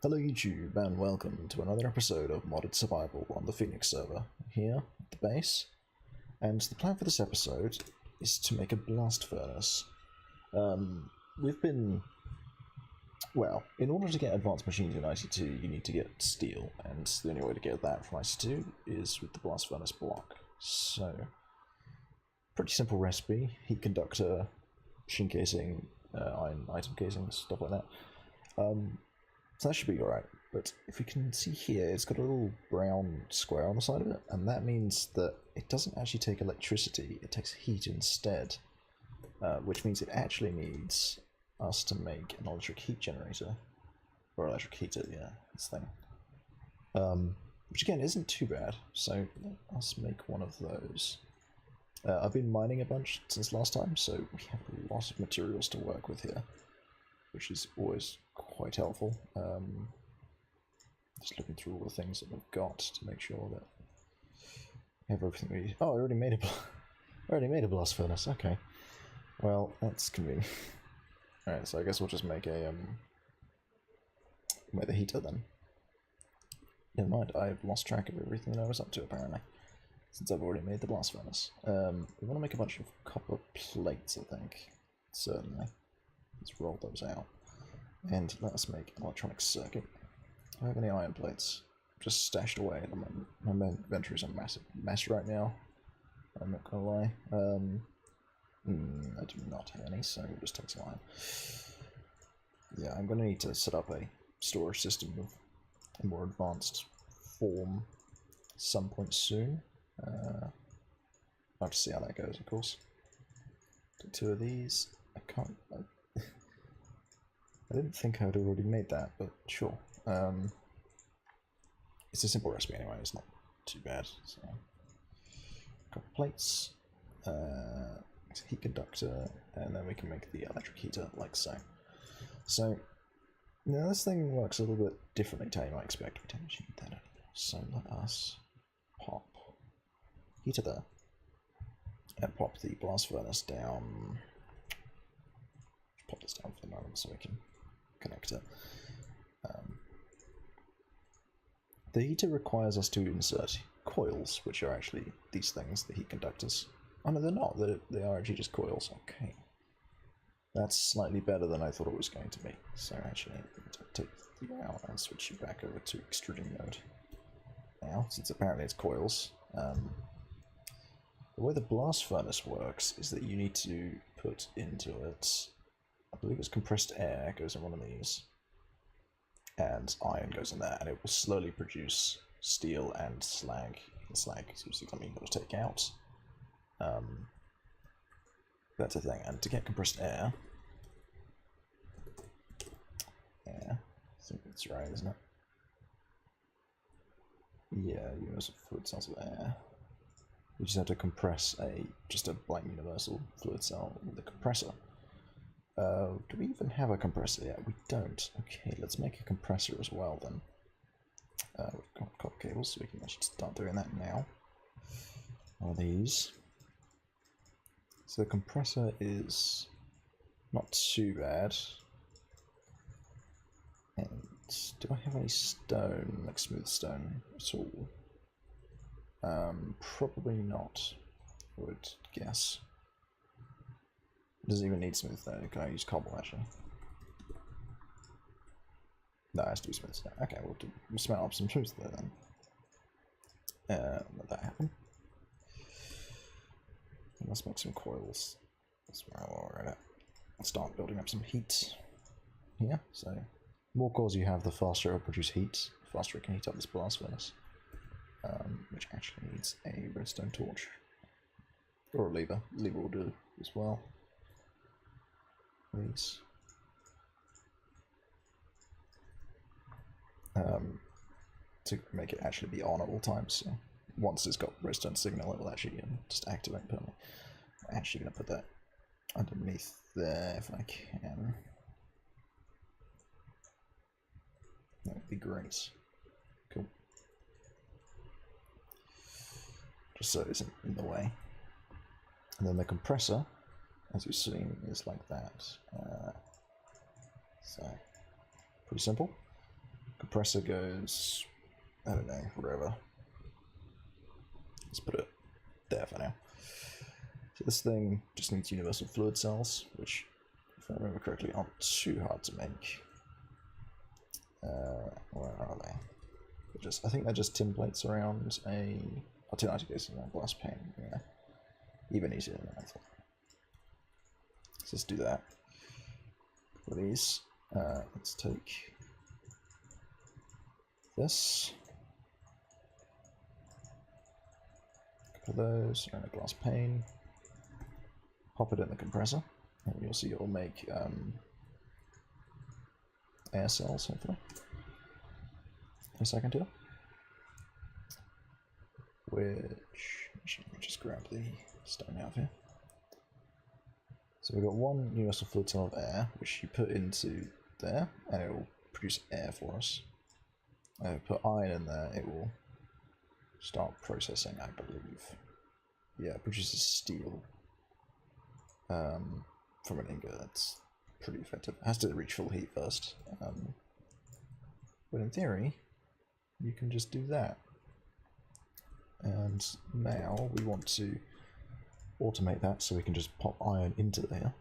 Hello YouTube and welcome to another episode of Modded Survival on the Phoenix server, here at the base. And the plan for this episode is to make a blast furnace. We've been... well, in order to get advanced machines in IC2 you need to get steel, and the only way to get that from IC2 is with the blast furnace block. So, pretty simple recipe: heat conductor, machine casing, iron item casing, stuff like that. So that should be alright, but if you can see here, it's got a little brown square on the side of it, and that means that it doesn't actually take electricity, it takes heat instead, which means it actually needs us to make an electric heat generator, or electric heater, yeah, this thing. Which again isn't too bad, so let us make one of those. I've been mining a bunch since last time, so we have a lot of materials to work with here, which is always quite helpful. Just looking through all the things that we've got to make sure that we have everything we need. Oh, I already made a blast furnace. Okay, well that's convenient. All right, so I guess we'll just make a make the heater then. Never mind, I've lost track of everything that I was up to apparently, since I've already made the blast furnace. We want to make a bunch of copper plates, I think. Certainly. Let's roll those out. And let us make an electronic circuit. Do I have any iron plates? Just stashed away at the moment. My inventory is a massive mess right now. I'm not gonna lie. I do not have any, so we'll just take some iron. Yeah, I'm gonna need to set up a storage system of a more advanced form some point soon. I'll have to see how that goes, of course. Do two of these. I can't. I didn't think I had already made that, but sure. It's a simple recipe anyway, it's not too bad. So, couple plates, heat conductor, and then we can make the electric heater like so. So, now this thing works a little bit differently to how you might expect. We don't actually need that anymore. So let us pop heater there, and pop the blast furnace down. Pop this down for the moment so we can connect it. The heater requires us to insert coils, which are actually these things, the heat conductors. Oh no, they're not. They are actually just coils. Okay. That's slightly better than I thought it was going to be. So actually, I'm going to take you out and switch you back over to extruding mode. Now, since apparently it's coils. The way the blast furnace works is that you need to put into it, I believe it's compressed air goes in one of these, and iron goes in there, and it will slowly produce steel and slag. And slag is usually something you've got to take out. That's a thing. And to get compressed air, I think that's right, isn't it? Yeah, universal fluid cells of air. We just have to compress just a blank universal fluid cell with a compressor. Do we even have a compressor yet? We don't. Okay, let's make a compressor as well then. We've got copper cables, so we can actually start doing that now. One of these. So the compressor is not too bad. And do I have any stone, like smooth stone at all? Probably not, I would guess. It doesn't even need smooth stone. Can I use cobble actually? No, it has to be smooth stone. Okay, we'll smelt up some smooth stone then. Let that happen. And let's make some coils. That's where we're at. Let's start building up some heat here. So, the more cores you have, the faster it will produce heat, the faster it can heat up this blast furnace. Which actually needs a redstone torch. Or a lever. Lever will do as well. Please. To make it actually be on at all times. So once it's got redstone signal, it will actually just activate permanently. I'm actually going to put that underneath there if I can. That would be great. Cool. Just so it isn't in the way. And then the compressor, as you've seen, is like that. So, pretty simple. compressor goes, I don't know, wherever. Let's put it there for now. So this thing just needs universal fluid cells, which, if I remember correctly, aren't too hard to make. Where are they? I think they're just tin plates around a tin articles around glass pane. Yeah, even easier than I thought. So let's do that. For these, let's take this. A couple of those around a glass pane. Pop it in the compressor, and you'll see it'll make air cells, hopefully. A second here. Which, let me just grab the stone out of here. So we've got one universal fluid cell of air, which you put into there, and it will produce air for us. Put iron in there, it will start processing, I believe. Yeah, it produces steel from an ingot. That's pretty effective. It has to reach full heat first. But in theory, you can just do that. And now we want to automate that so we can just pop iron into there.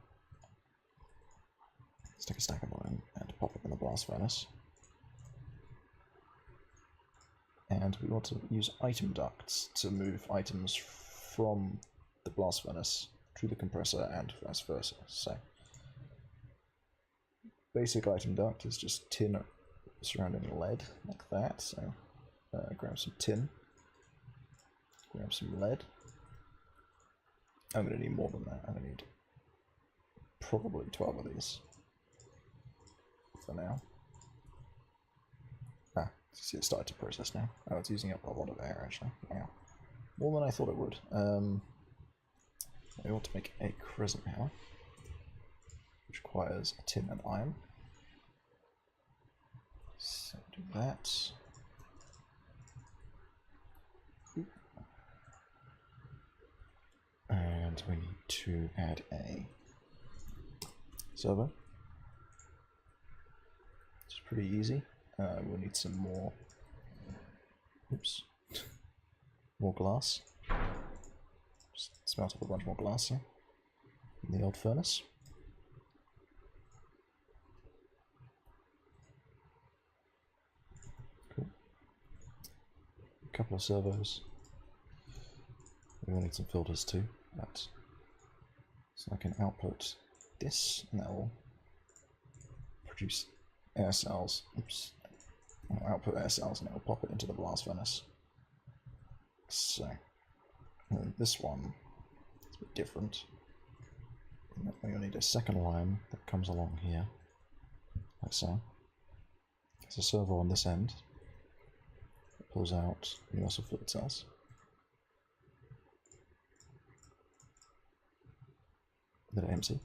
Let's take a stack of iron and pop it in the blast furnace. And we want to use item ducts to move items from the blast furnace to the compressor and vice versa. So, basic item duct is just tin surrounding lead, like that. So, grab some tin, grab some lead. I'm going to need more than that. I'm going to need probably 12 of these for now. See, it started to process now. Oh, it's using up a lot of air, actually. Wow. More than I thought it would. I want to make a crescent hammer, which requires a tin and iron. So do that. And we need to add a servo. It's pretty easy. We'll need some more. Oops. More glass. Just smelt up a bunch more glass here in the old furnace. Cool. A couple of servos. We will need some filters too. But so I can output this, and that will produce air cells. Oops. I'll output air cells, and it will pop it into the blast furnace. So this one is a bit different. We'll need a second line that comes along here, like so. There's a servo on this end that pulls out universal fluid cells. That are empty,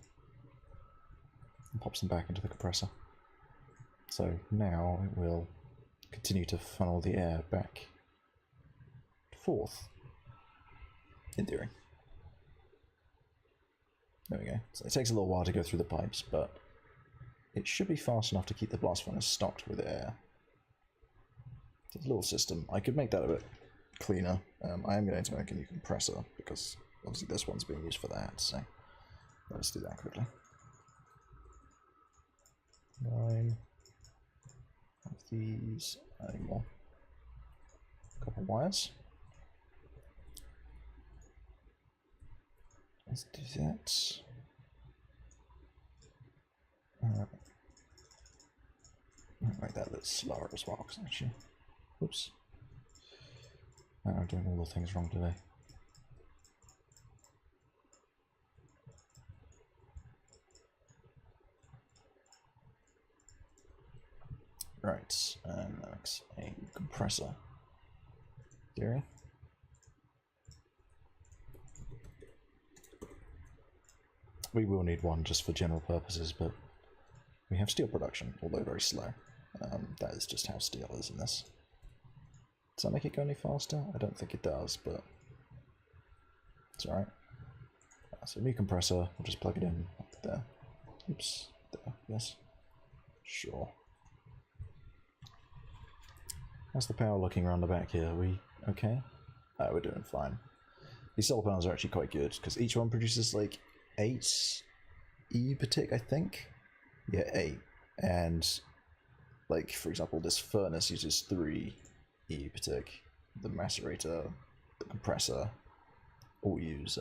and pops them back into the compressor. So now it will continue to funnel the air back forth, in theory. There we go. So it takes a little while to go through the pipes, but it should be fast enough to keep the blast furnace stocked with air. It's a little system. I could make that a bit cleaner. I am going to make a new compressor, because obviously this one's being used for that, so let's do that quickly. 9 of these, adding more. A couple of wires. Let's do that. Make that a bit slower as well, because actually, oops, I'm doing all the things wrong today. Right, and that's a compressor. Theory. We will need one just for general purposes, but we have steel production, although very slow. That is just how steel is in this. Does that make it go any faster? I don't think it does, but it's alright. So new compressor, we'll just plug it in up there. Oops, there, yes. Sure. How's the power looking around the back here? Are we okay? Oh, we're doing fine. These solar panels are actually quite good, because each one produces like 8 E per tick, I think? Yeah, 8. And, like, for example, this furnace uses 3 E per tick. The macerator, the compressor, all use,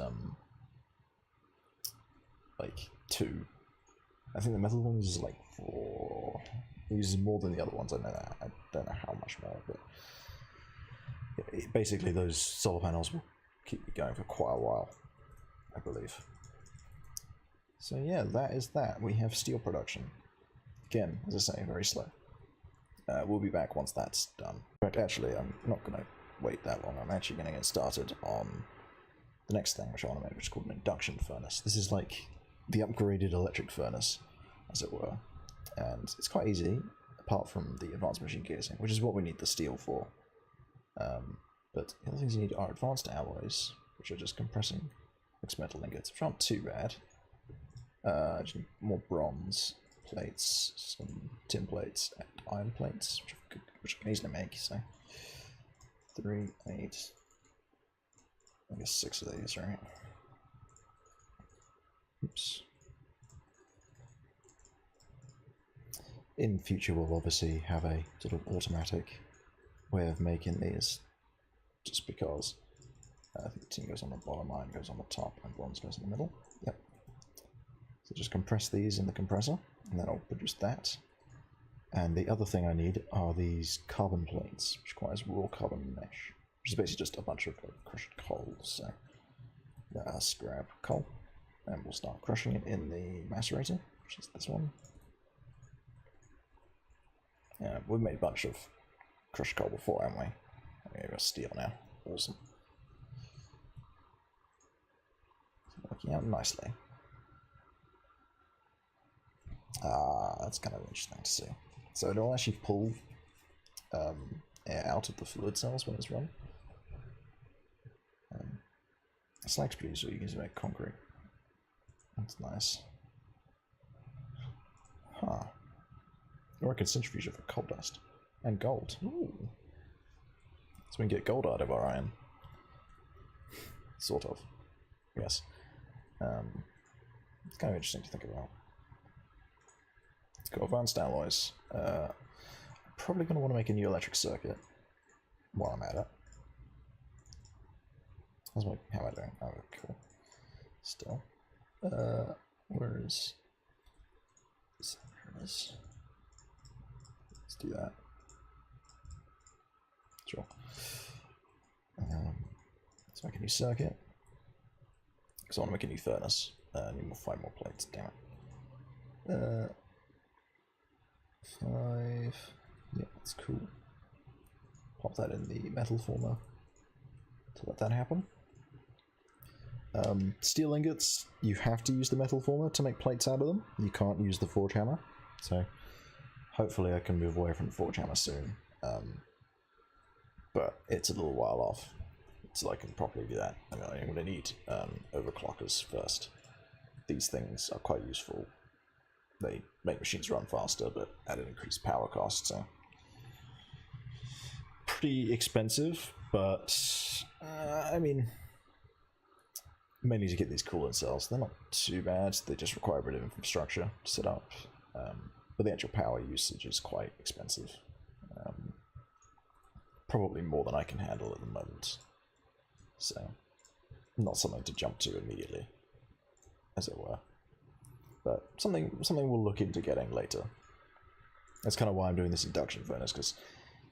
like, 2. I think the metal one uses like 4. It uses more than the other ones, I know that. I don't know how much more, but basically those solar panels will keep you going for quite a while, I believe. So yeah, that is that. We have steel production. Again, as I say, very slow. We'll be back once that's done. But actually, I'm not going to wait that long. I'm actually going to get started on the next thing which I want to make, which is called an induction furnace. This is like the upgraded electric furnace, as it were. And it's quite easy, apart from the advanced machine casing, which is what we need the steel for. But the other things you need are advanced alloys, which are just compressing mixed metal ingots, which aren't too bad. Just need more bronze plates, some tin plates, and iron plates, which I can easily make. So 3, 8, I guess 6 of these, right? Oops. In future, we'll obviously have a sort of automatic way of making these, just because I think tin goes on the bottom, iron goes on the top, and bronze goes in the middle. Yep. So just compress these in the compressor, and then I'll produce that. And the other thing I need are these carbon plates, which requires raw carbon mesh, which is basically just a bunch of crushed coal. So let us grab coal, and we'll start crushing it in the macerator, which is this one. Yeah, we've made a bunch of crushed coal before, haven't we? Okay, we've got steel now. Awesome. Working out nicely. That's kind of interesting to see. So it'll actually pull air out of the fluid cells when it's run. Slag's pretty useful, you can use it to make concrete. That's nice. Huh. Or I could centrifuge it for coal dust. And gold. Ooh. So we can get gold out of our iron. Sort of. Yes. It's kind of interesting to think about. It's got advanced alloys. I'm probably going to want to make a new electric circuit while I'm at it. How am I doing? Oh, cool. Still. Where is... Here it is. Let's do that. Sure. Let's make a new circuit. Because I want to make a new furnace. I need 5 more plates, damn it. 5. Yeah, that's cool. Pop that in the metal former to let that happen. Steel ingots, you have to use the metal former to make plates out of them. You can't use the forge hammer. So hopefully I can move away from the forge hammer soon. But it's a little while off, so I can properly do that. I mean, I'm going to need overclockers first. These things are quite useful. They make machines run faster, but at an increased power cost, so pretty expensive, but I mean, mainly to get these coolant cells. They're not too bad, they just require a bit of infrastructure to set up, but the actual power usage is quite expensive. Probably more than I can handle at the moment, so not something to jump to immediately, as it were. But something we'll look into getting later. That's kind of why I'm doing this induction furnace, because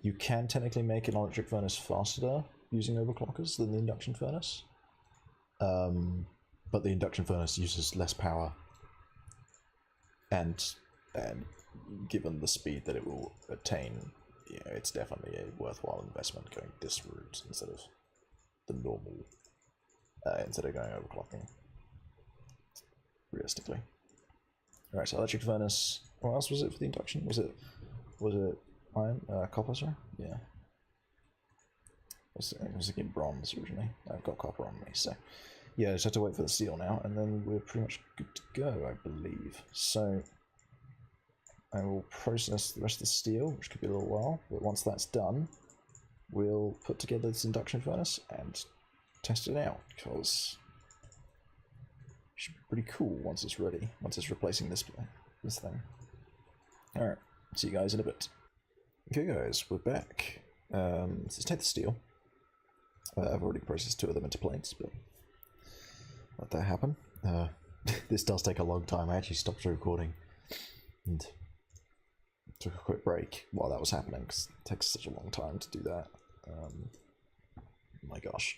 you can technically make an electric furnace faster using overclockers than the induction furnace. But the induction furnace uses less power, and given the speed that it will attain, you know, it's definitely a worthwhile investment going this route instead of the normal, instead of going overclocking, realistically. Alright, so electric furnace. What else was it for the induction? Was it iron? Copper, sorry? Yeah. I was thinking bronze originally. I've got copper on me, so yeah, I just have to wait for the steel now, and then we're pretty much good to go, I believe. So I will process the rest of the steel, which could be a little while, but once that's done, we'll put together this induction furnace and test it out, because it should be pretty cool once it's ready, once it's replacing this thing. Alright, see you guys in a bit. Okay guys, we're back. Let's take the steel. I've already processed 2 of them into plates, but let that happen. This does take a long time. I actually stopped recording and took a quick break while that was happening, because it takes such a long time to do that. My gosh.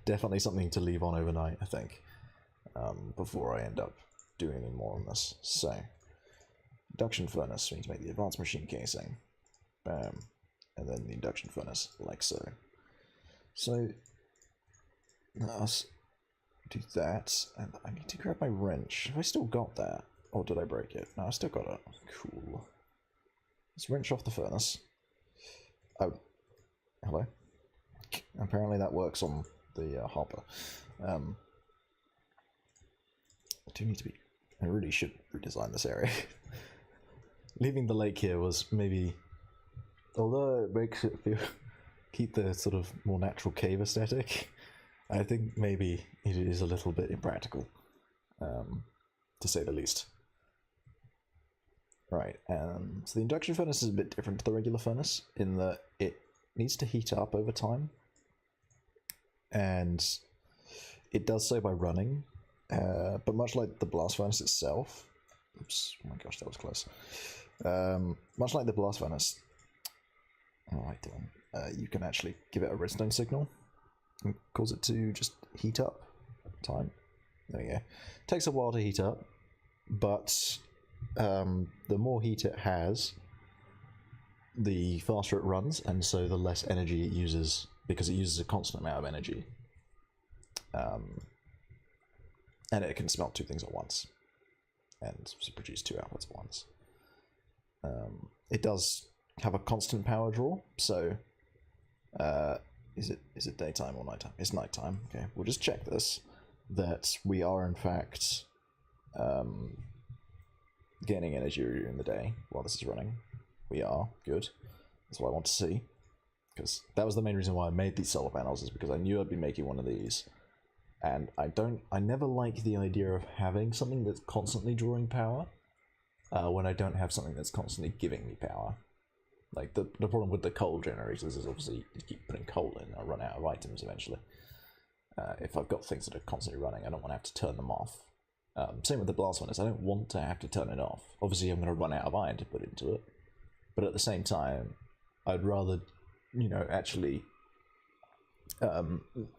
Definitely something to leave on overnight, I think, before I end up doing any more on this. So, induction furnace, we need to make the advanced machine casing. Bam. And then the induction furnace, like so. So, let's do that, and I need to grab my wrench. Have I still got that? Or did I break it? No, I still got it. Cool. Let's wrench off the furnace. Oh. Hello? Apparently that works on the hopper. I do need to be... I really should redesign this area. Leaving the lake here was maybe... Although it makes it feel... keep the sort of more natural cave aesthetic, I think maybe it is a little bit impractical, to say the least. Right, so the induction furnace is a bit different to the regular furnace in that it needs to heat up over time, and it does so by running, but much like the blast furnace itself, oops, oh my gosh, that was close, much like the blast furnace, alright then, you can actually give it a redstone signal and cause it to just heat up time. There we go. Takes a while to heat up, but the more heat it has, the faster it runs, and so the less energy it uses, because it uses a constant amount of energy. And it can smelt 2 things at once, and produce 2 outputs at once. It does have a constant power draw, so is it daytime or nighttime? It's nighttime. Okay, we'll just check this, that we are in fact gaining energy in the day while this is running. We are. Good. That's what I want to see, because that was the main reason why I made these solar panels, is because I knew I'd be making one of these, and I never like the idea of having something that's constantly drawing power when I don't have something that's constantly giving me power. Like, the problem with the coal generators is obviously you keep putting coal in, I'll run out of items eventually. If I've got things that are constantly running, I don't want to have to turn them off. Same with the blast furnace, I don't want to have to turn it off. Obviously I'm going to run out of iron to put into it, but at the same time, I'd rather, you know, actually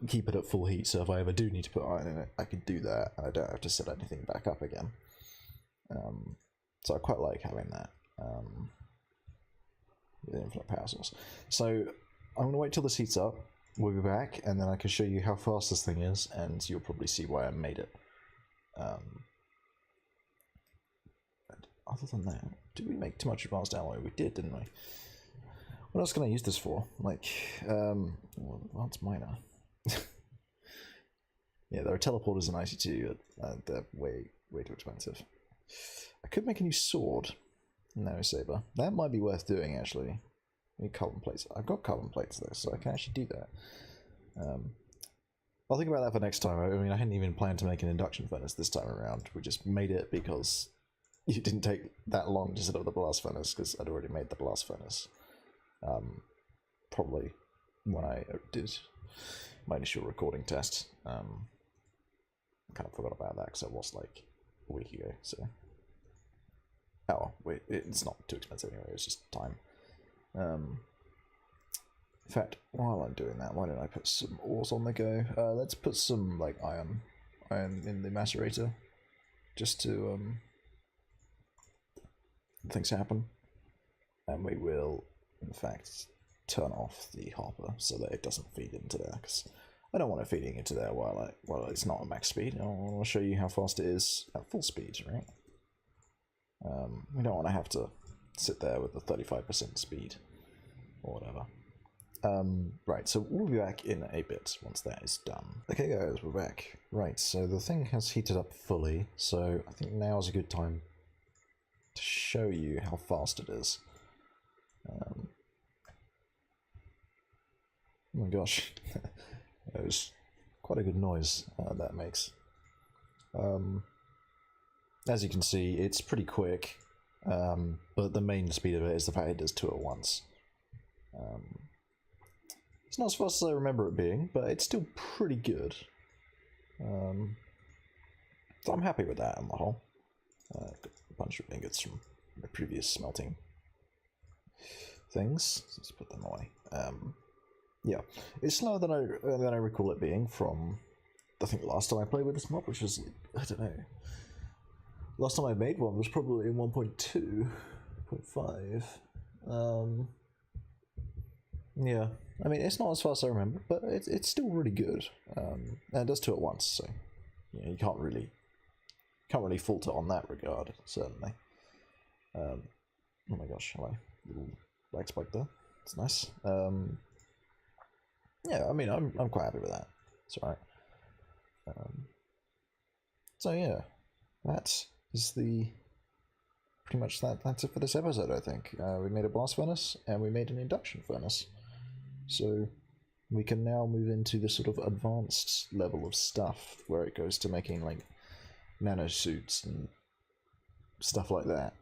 keep it at full heat, so if I ever do need to put iron in it, I can do that, and I don't have to set anything back up again. So I quite like having that. The infinite power source. So I'm going to wait till this heats up, we'll be back, and then I can show you how fast this thing is, and you'll probably see why I made it. But other than that, did we make too much advanced alloy? We did, didn't we? What else can I use this for? Like, well, advanced miner. Yeah, there are teleporters in IC2, they're way too expensive. I could make a new sword. No saber. That might be worth doing, actually. I need carbon plates. I've got carbon plates though, so I can actually do that. I'll think about that for next time. I mean, I hadn't even planned to make an induction furnace this time around. We just made it because it didn't take that long to set up the blast furnace, because I'd already made the blast furnace. Probably when I did my initial recording test. I kind of forgot about that because it was like a week ago, so... Oh, wait, it's not too expensive anyway, it's just time. In fact, while I'm doing that, why don't I put some ores on the go? Let's put some, like, iron in the macerator, just to, things happen. And we will, in fact, turn off the hopper so that it doesn't feed into there, because I don't want it feeding into there while it's not at max speed. I want to show you how fast it is at full speed, right? We don't want to have to sit there with the 35% speed or whatever. Right, so we'll be back in a bit once that is done. Okay guys, we're back. Right, so the thing has heated up fully, so I think now is a good time to show you how fast it is. Oh my gosh. That was quite a good noise that makes. As you can see, it's pretty quick, but the main speed of it is the fact it does 2 at once. It's not as fast as I remember it being, but it's still pretty good. So I'm happy with that on the whole. I've got a bunch of ingots from my previous smelting things. Let's put them away. Yeah, it's slower than I recall it being from, I think, the last time I played with this mod, which was, I don't know. Last time I made one was probably in 1.2, 0.5. Yeah, I mean, it's not as fast as I remember, but it's still really good. And it does 2 at once, so you can't really falter on that regard, certainly. Oh my gosh, hello, little black spike there. It's nice. Yeah, I mean, I'm quite happy with that. It's alright. So yeah, that is pretty much that's it for this episode. I think we made a blast furnace and we made an induction furnace. So we can now move into the sort of advanced level of stuff where it goes to making like nanosuits and stuff like that.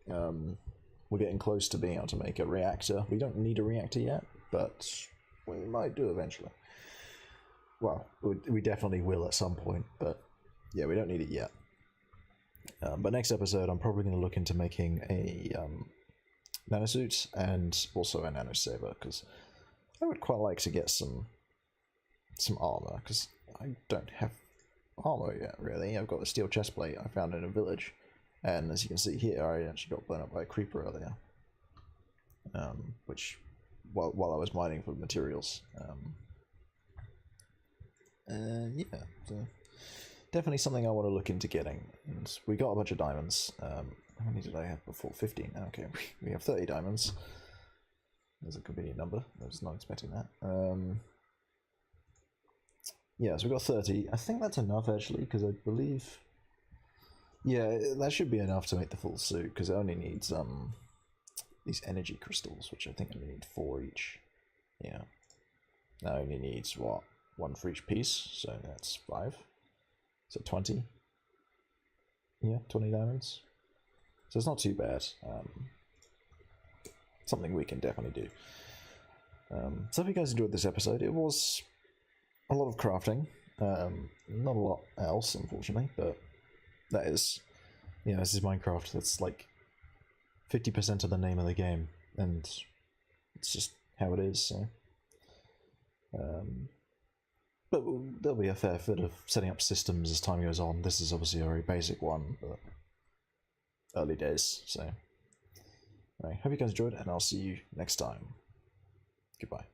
We're getting close to being able to make a reactor. We don't need a reactor yet, but we might do eventually. Well, we definitely will at some point, but yeah, we don't need it yet. But next episode, I'm probably going to look into making a nanosuit and also a nanosaber, because I would quite like to get some armor, because I don't have armor yet, really. I've got a steel chestplate I found in a village, and as you can see here, I actually got blown up by a creeper earlier, which while I was mining for materials. Yeah, so definitely something I want to look into getting. And we got a bunch of diamonds. How many did I have before? 15. Okay, we have 30 diamonds. There's a convenient number. I was not expecting that. Yeah, so we got 30. I think that's enough, actually, because I believe... Yeah, that should be enough to make the full suit, because it only needs these energy crystals, which I think I only need 4 each. Yeah. That only needs, what, 1 for each piece, so that's 5. So 20. Yeah, 20 diamonds. So it's not too bad. Something we can definitely do. So if you guys enjoyed this episode, it was a lot of crafting. Not a lot else, unfortunately, but that is, this is Minecraft. That's like 50% of the name of the game, and it's just how it is. So, but there'll be a fair bit of setting up systems as time goes on. This is obviously a very basic one, but early days. So, anyway, hope you guys enjoyed, and I'll see you next time. Goodbye.